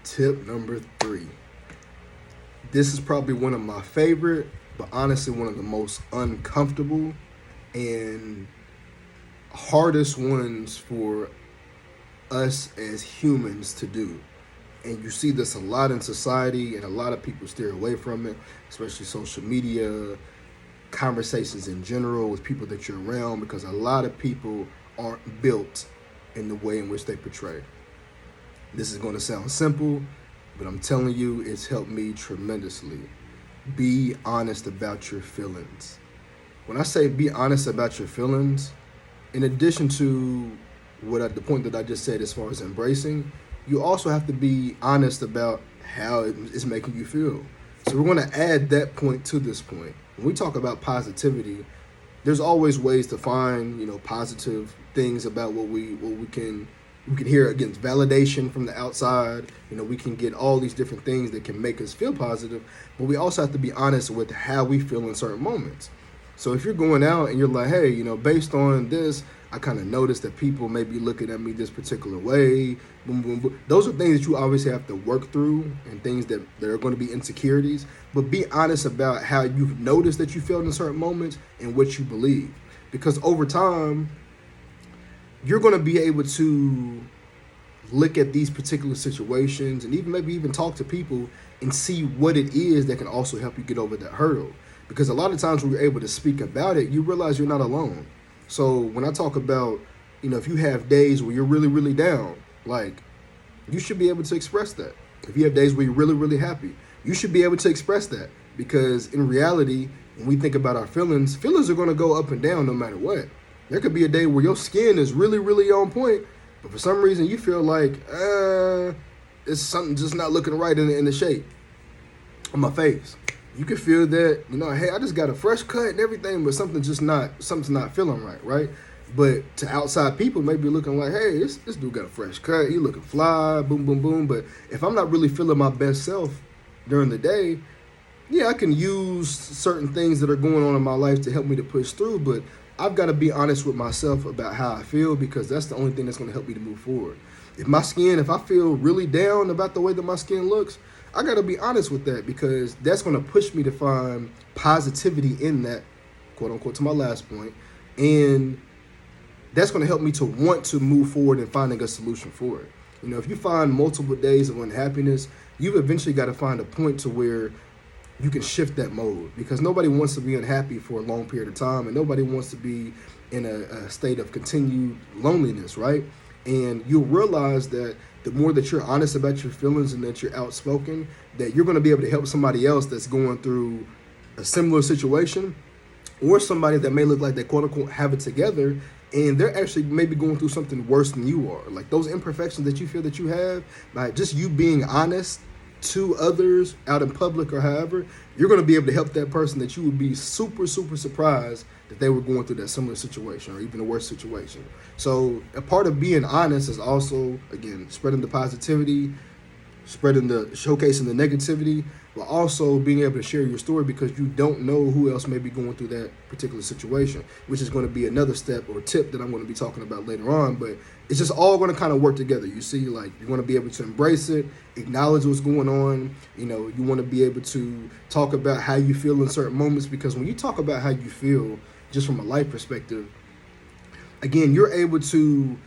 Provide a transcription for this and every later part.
Tip number 3. This is probably one of my favorite, but honestly one of the most uncomfortable and hardest ones for us as humans to do. And you see this a lot in society, and a lot of people steer away from it, especially social media, conversations in general with people that you're around, because a lot of people aren't built in the way in which they portray. This is going to sound simple, but I'm telling you, it's helped me tremendously. Be honest about your feelings. When I say be honest about your feelings, in addition to the point that I just said as far as embracing, you also have to be honest about how it's making you feel. So we're going to add that point to this point. When we talk about positivity, there's always ways to find, positive things about what we can hear. Against validation from the outside. We can get all these different things that can make us feel positive, but we also have to be honest with how we feel in certain moments. So if you're going out and you're like, hey, based on this, I kind of noticed that people may be looking at me this particular way. Boom, boom, boom. Those are things that you obviously have to work through, and things that are going to be insecurities. But be honest about how you've noticed that you felt in certain moments and what you believe. Because over time, you're going to be able to look at these particular situations and maybe even talk to people and see what it is that can also help you get over that hurdle. Because a lot of times when you're able to speak about it, you realize you're not alone. So when I talk about, if you have days where you're really, really down, like, you should be able to express that. If you have days where you're really, really happy, you should be able to express that. Because in reality, when we think about our feelings are going to go up and down no matter what. There could be a day where your skin is really, really on point, but for some reason you feel like, it's something just not looking right in the shape on my face. You can feel that, hey, I just got a fresh cut and everything, but something's not feeling right? But to outside people, maybe looking like, hey, this dude got a fresh cut, he looking fly, boom, boom, boom. But if I'm not really feeling my best self during the day, yeah, I can use certain things that are going on in my life to help me to push through, but I've got to be honest with myself about how I feel, because that's the only thing that's going to help me to move forward. If I feel really down about the way that my skin looks, I got to be honest with that, because that's going to push me to find positivity in that, quote unquote, to my last point. And that's going to help me to want to move forward and finding a solution for it. If you find multiple days of unhappiness, you've eventually got to find a point to where you can shift that mode, because nobody wants to be unhappy for a long period of time, and nobody wants to be in a state of continued loneliness, right? And you'll realize that the more that you're honest about your feelings and that you're outspoken, that you're going to be able to help somebody else that's going through a similar situation, or somebody that may look like they quote unquote have it together, and they're actually maybe going through something worse than you are. Like those imperfections that you feel that you have, like just you being honest to others out in public or however, you're going to be able to help that person that you would be super, super surprised that they were going through that similar situation or even a worse situation. So a part of being honest is also, again, spreading the positivity, showcasing the negativity, but also being able to share your story, because you don't know who else may be going through that particular situation, which is going to be another step or tip that I'm going to be talking about later on. But it's just all going to kind of work together. You see, like, you want to be able to embrace it, acknowledge what's going on. You want to be able to talk about how you feel in certain moments, because when you talk about how you feel, just from a life perspective, again, you're able to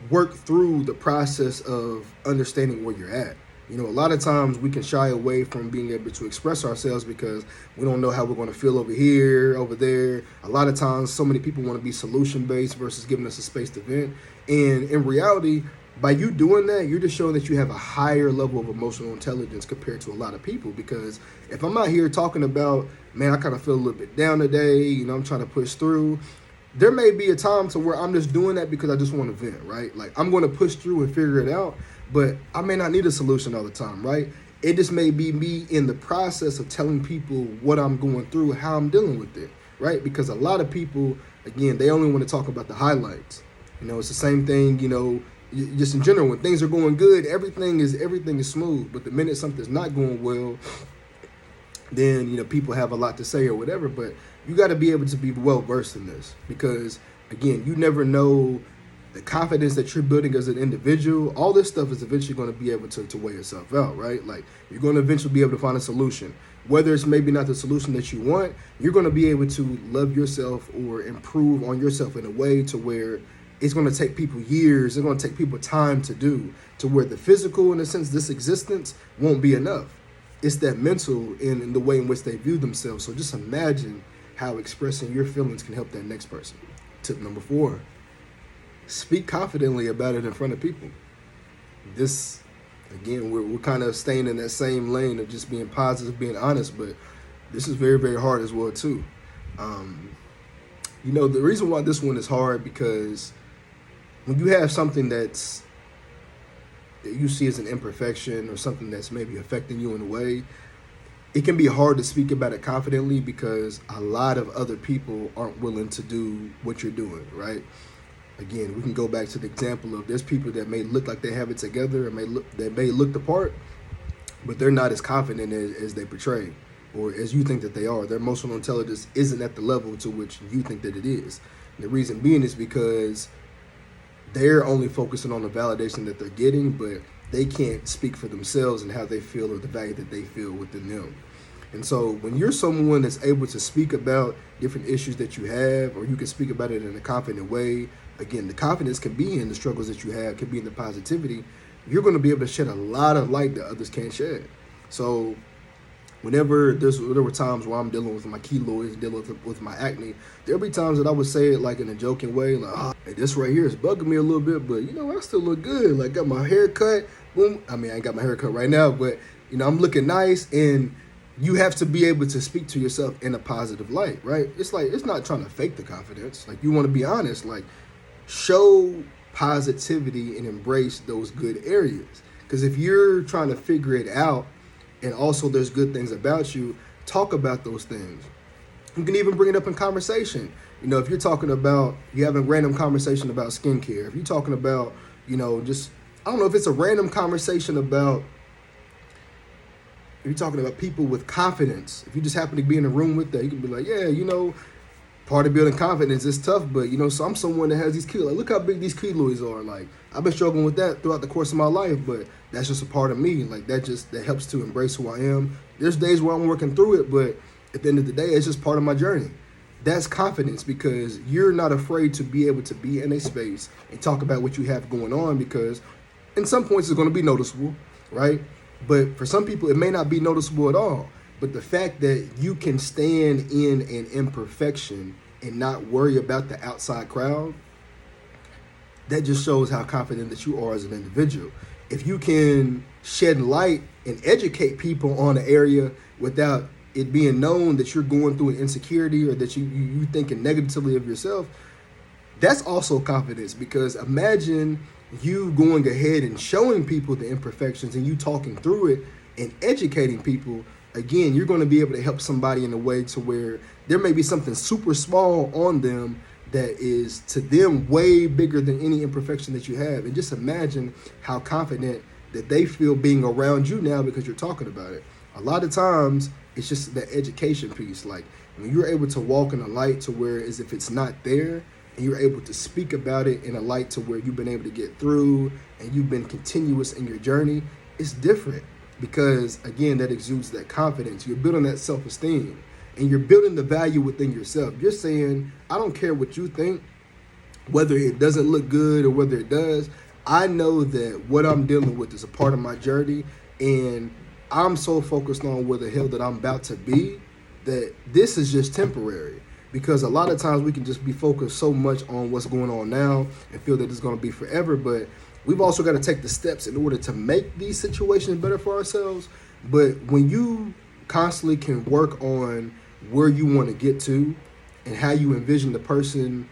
work through the process of understanding where you're at. A lot of times we can shy away from being able to express ourselves because we don't know how we're going to feel over here, over there. A lot of times, so many people want to be solution-based versus giving us a space to vent. And in reality, by you doing that, you're just showing that you have a higher level of emotional intelligence compared to a lot of people. Because if I'm out here talking about, man, I kind of feel a little bit down today, I'm trying to push through, there may be a time to where I'm just doing that because I just want to vent, right? Like, I'm going to push through and figure it out, but I may not need a solution all the time, right? It just may be me in the process of telling people what I'm going through, how I'm dealing with it, right? Because a lot of people, again, they only want to talk about the highlights. It's the same thing, just in general, when things are going good, everything is smooth. But the minute something's not going well, then people have a lot to say or whatever. But you got to be able to be well versed in this, because again, you never know the confidence that you're building as an individual, all this stuff is eventually going to be able to weigh itself out, right? Like, you're going to eventually be able to find a solution. Whether it's maybe not the solution that you want, you're going to be able to love yourself or improve on yourself in a way to where it's going to take people years, it's going to take people time to do, to where the physical, in a sense, this existence won't be enough. It's that mental in the way in which they view themselves. So just imagine how expressing your feelings can help that next person. Tip number 4, speak confidently about it in front of people. This, again, we're kind of staying in that same lane of just being positive, being honest, but this is very, very hard as well too. The reason why this one is hard, because when you have something that you see as an imperfection or something that's maybe affecting you in a way, it can be hard to speak about it confidently because a lot of other people aren't willing to do what you're doing, right? Again, we can go back to the example of there's people that may look like they have it together and may look the part, but they're not as confident as they portray or as you think that they are. Their emotional intelligence isn't at the level to which you think that it is. And the reason being is because they're only focusing on the validation that they're getting, but they can't speak for themselves and how they feel or the value that they feel within them. And so when you're someone that's able to speak about different issues that you have, or you can speak about it in a confident way, again, the confidence can be in the struggles that you have, can be in the positivity, you're going to be able to shed a lot of light that others can't shed. So there were times where I'm dealing with my keloids, dealing with my acne, there'll be times that I would say it like in a joking way, like, hey, this right here is bugging me a little bit, but I still look good. Like, got my hair cut, boom. I mean, I ain't got my hair cut right now, but I'm looking nice, and you have to be able to speak to yourself in a positive light, right? It's like, it's not trying to fake the confidence. Like, you want to be honest, like, show positivity and embrace those good areas. Because if you're trying to figure it out, and also there's good things about you, talk about those things. You can even bring it up in conversation. If you're talking about, you have a random conversation about skincare, if you're talking about, just, I don't know, if it's a random conversation about, if you're talking about people with confidence, if you just happen to be in a room with that, you can be like, yeah, part of building confidence is tough, but, so I'm someone that has these keloids. Like, look how big these keloids are. Like, I've been struggling with that throughout the course of my life, but that's just a part of me. Like, that helps to embrace who I am. There's days where I'm working through it, but at the end of the day, it's just part of my journey. That's confidence, because you're not afraid to be able to be in a space and talk about what you have going on, because in some points it's going to be noticeable, right? But for some people, it may not be noticeable at all. But the fact that you can stand in an imperfection and not worry about the outside crowd, that just shows how confident that you are as an individual. If you can shed light and educate people on an area without it being known that you're going through an insecurity or that you thinking negatively of yourself, that's also confidence. Because imagine you going ahead and showing people the imperfections and you talking through it and educating people. Again, you're going to be able to help somebody in a way to where there may be something super small on them that is to them way bigger than any imperfection that you have. And just imagine how confident that they feel being around you now because you're talking about it. A lot of times it's just that education piece. Like, when you're able to walk in a light to where as if it's not there, and you're able to speak about it in a light to where you've been able to get through and you've been continuous in your journey, it's different. Because, again, that exudes that confidence. You're building that self-esteem, and you're building the value within yourself. You're saying, I don't care what you think, whether it doesn't look good or whether it does. I know that what I'm dealing with is a part of my journey, and I'm so focused on where the hell that I'm about to be that this is just temporary. Because a lot of times we can just be focused so much on what's going on now and feel that it's going to be forever, but we've also got to take the steps in order to make these situations better for ourselves. But when you constantly can work on where you want to get to and how you envision the person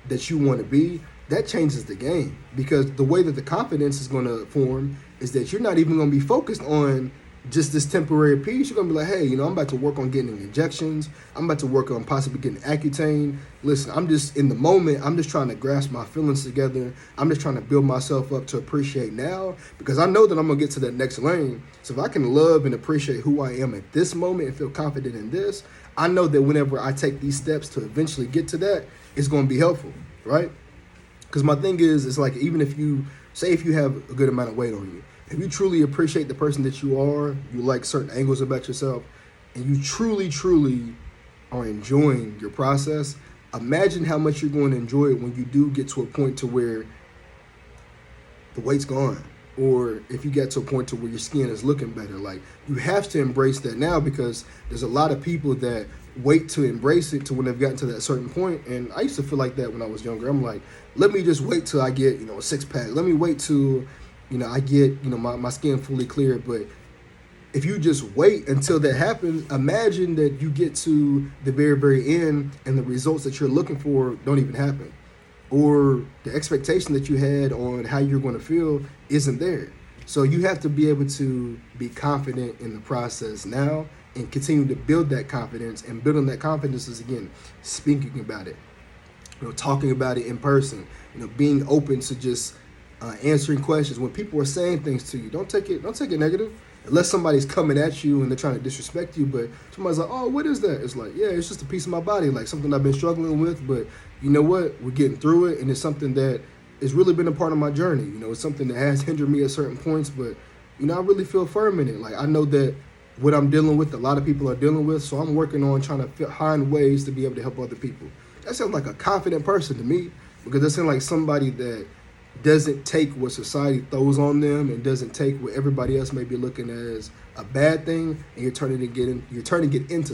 that you want to be, that changes the game. Because the way that the confidence is going to form is that you're not even going to be focused on just this temporary piece. You're going to be like, hey, I'm about to work on getting injections. I'm about to work on possibly getting Accutane. Listen, I'm just in the moment. I'm just trying to grasp my feelings together. I'm just trying to build myself up to appreciate now, because I know that I'm going to get to that next lane. So if I can love and appreciate who I am at this moment and feel confident in this, I know that whenever I take these steps to eventually get to that, it's going to be helpful, right? Because my thing is, it's like, even if you say, if you have a good amount of weight on you, if you truly appreciate the person that you are, you like certain angles about yourself, and you truly, truly are enjoying your process, imagine how much you're going to enjoy it when you do get to a point to where the weight's gone, or if you get to a point to where your skin is looking better. Like, you have to embrace that now, because there's a lot of people that wait to embrace it to when they've gotten to that certain point. And I used to feel like that when I was younger. I'm like, let me just wait till I get, a six pack. Let me wait till, I get, my skin fully clear. But if you just wait until that happens, imagine that you get to the very, very end and the results that you're looking for don't even happen. Or the expectation that you had on how you're going to feel isn't there. So you have to be able to be confident in the process now and continue to build that confidence. And building that confidence is, again, speaking about it, talking about it in person, being open to just answering questions. When people are saying things to you, don't take it negative. Unless somebody's coming at you and they're trying to disrespect you, but somebody's like, oh, what is that? It's like, yeah, it's just a piece of my body, like something I've been struggling with, but you know what? We're getting through it, and it's something that has really been a part of my journey. It's something that has hindered me at certain points, but, I really feel firm in it. Like, I know that what I'm dealing with, a lot of people are dealing with, so I'm working on trying to find ways to be able to help other people. That sounds like a confident person to me, because that sounds like somebody that doesn't take what society throws on them and doesn't take what everybody else may be looking at as a bad thing, and you're turning it into